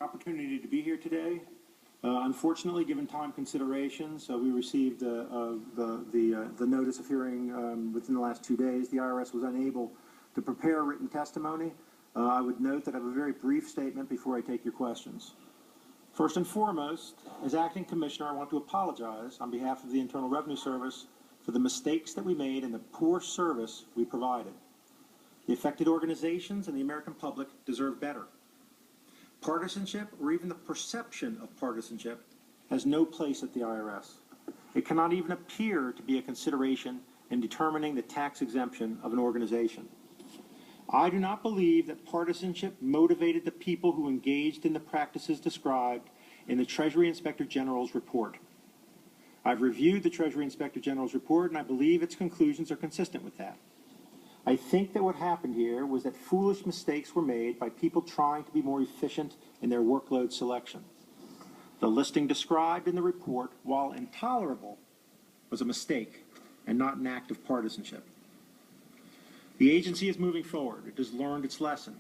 Opportunity to be here today. Unfortunately, given time considerations, we received the notice of hearing within the last 2 days. The IRS was unable to prepare written testimony. I would note that I have a very brief statement before I take your questions. First and foremost, as Acting Commissioner, I want to apologize on behalf of the Internal Revenue Service for the mistakes that we made and the poor service we provided. The affected organizations and the American public deserve better. Partisanship, or even the perception of partisanship, has no place at the IRS. It cannot even appear to be a consideration in determining the tax exemption of an organization. I do not believe that partisanship motivated the people who engaged in the practices described in the Treasury Inspector General's report. I've reviewed the Treasury Inspector General's report, and I believe its conclusions are consistent with that. I think that what happened here was that foolish mistakes were made by people trying to be more efficient in their workload selection. The listing described in the report, while intolerable, was a mistake and not an act of partisanship. The agency is moving forward. It has learned its lesson.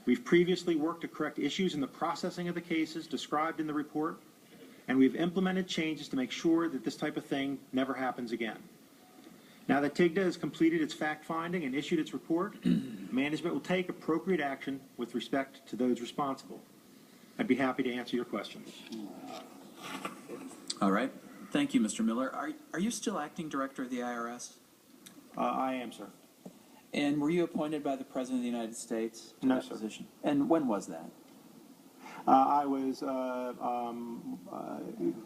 We've previously worked to correct issues in the processing of the cases described in the report, and we've implemented changes to make sure that this type of thing never happens again. Now that TIGDA has completed its fact-finding and issued its report, management will take appropriate action with respect to those responsible. I'd be happy to answer your questions. All right. Thank you, Mr. Miller. Are you still acting director of the IRS? I am, sir. And were you appointed by the President of the United States to that position? And when was that? I was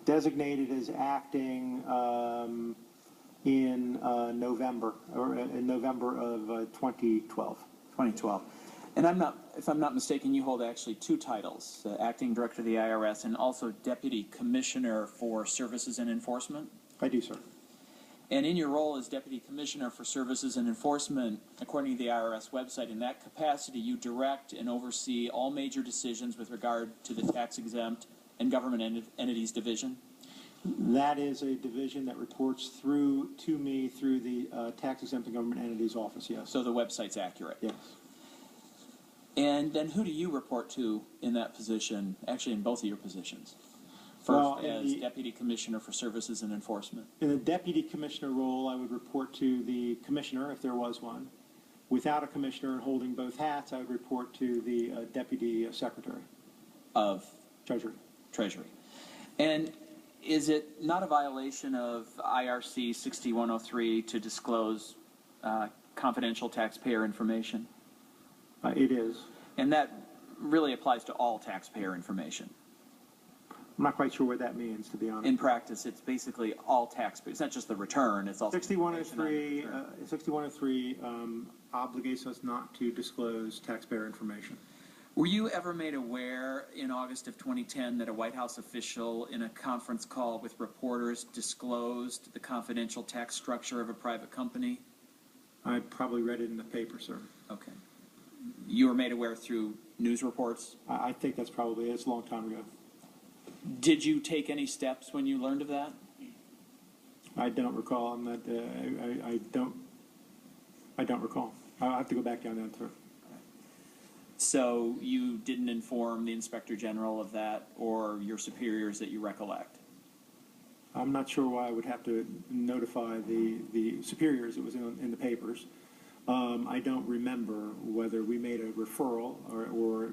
designated as acting in November of 2012. 2012. And if I'm not mistaken, you hold actually two titles, Acting Director of the IRS and also Deputy Commissioner for Services and Enforcement? I do, sir. And in your role as Deputy Commissioner for Services and Enforcement, according to the IRS website, in that capacity you direct and oversee all major decisions with regard to the tax-exempt and government entities division? That is a division that reports to me through the tax-exempt and government entities office, yes. So the website's accurate? Yes. And then who do you report to in that position, actually in both of your positions? First, as Deputy Commissioner for Services and Enforcement. In the Deputy Commissioner role, I would report to the Commissioner, if there was one. Without a Commissioner and holding both hats, I would report to the Deputy Secretary. Of? Treasury. Treasury. And is it not a violation of IRC 6103 to disclose confidential taxpayer information? It is. And that really applies to all taxpayer information? I'm not quite sure what that means, to be honest. In practice, it's basically all taxpayers. It's not just the return, it's also 6103 obligates us not to disclose taxpayer information. Were you ever made aware in August of 2010 that a White House official in a conference call with reporters disclosed the confidential tax structure of a private company? I probably read it in the paper, sir. Okay. You were made aware through news reports? I think that's probably it. It's a long time ago. Did you take any steps when you learned of that? I don't recall. I'm not. I don't recall. I'll have to go back down there, sir. So you didn't inform the Inspector General of that or your superiors that you recollect? I'm not sure why I would have to notify the superiors. It was in the papers. I don't remember whether we made a referral or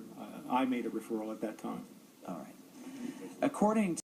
I made a referral at that time. All right. According to